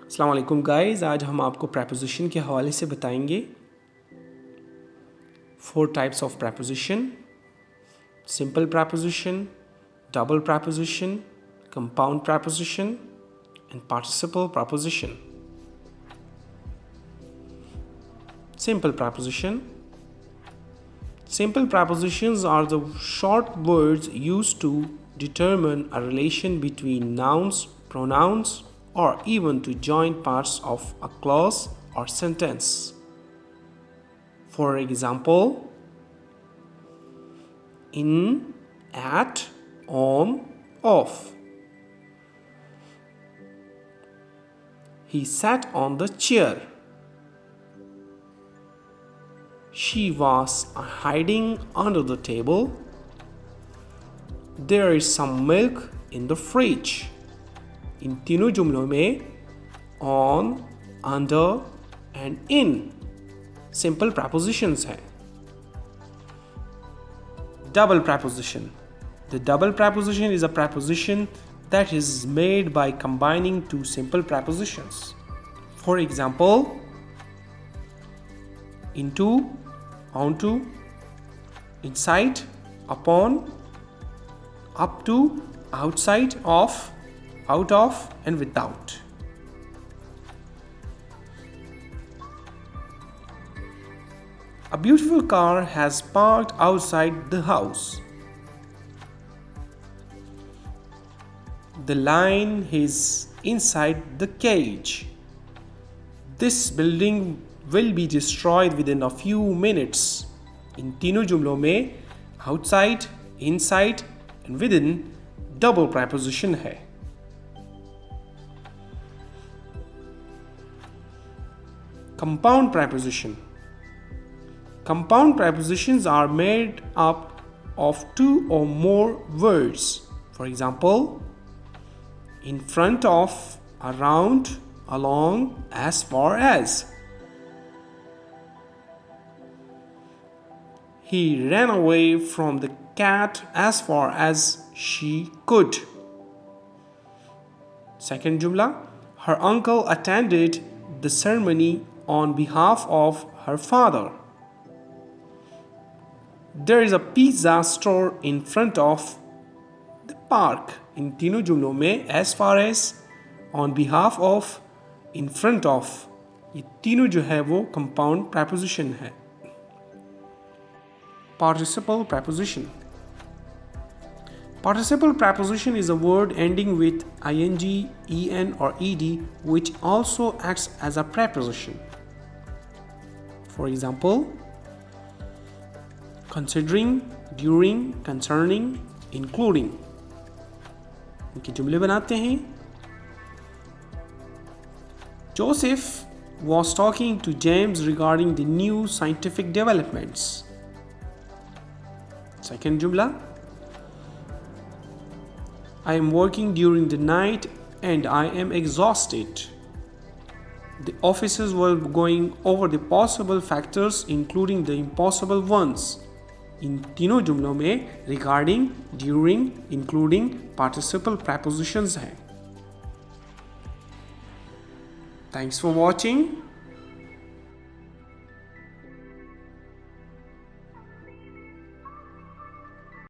अस्सलाम वालेकुम गाइस, आज हम आपको preposition के हवाले से बताएंगे 4 types of preposition: simple preposition, double preposition, compound preposition and participle preposition. Simple preposition. Simple prepositions are the short words used to determine a relation between nouns, pronouns, or even to join parts of a clause or sentence. For example, in, at, on, off. He sat on the chair. She was hiding under the table. There is some milk in the fridge. इन तीनों जुमलों में on, under and in simple prepositions हैं. Double preposition. The double preposition is a preposition that is made by combining two simple prepositions. For example, into, onto, inside, upon, up to, outside of, out of and without. A beautiful car has parked outside the house. The lion is inside the cage. This building will be destroyed within a few minutes. इन तीनों जुमलों में outside, inside and within double preposition है. Compound preposition. Compound prepositions are made up of two or more words. For example, in front of, around, along, as far as. He ran away from the cat as far as she could. Second jumla, her uncle attended the ceremony on behalf of her father. There is a pizza store in front of the park. इन तीनों जुमलों में as far as, on behalf of, in front of, ये तीनों जो है वो compound preposition है. Participle preposition. Participle preposition is a word ending with ing, en or ed which also acts as a preposition. For example, considering, during, concerning, including. इनके जुमले बनाते हैं. Joseph was talking to James regarding the new scientific developments. Second jumla, I am working during the night and I am exhausted. The officers were going over the possible factors including the impossible ones. इन तीनों जुमलों में regarding, during, including participle prepositions हैं. Thanks for watching.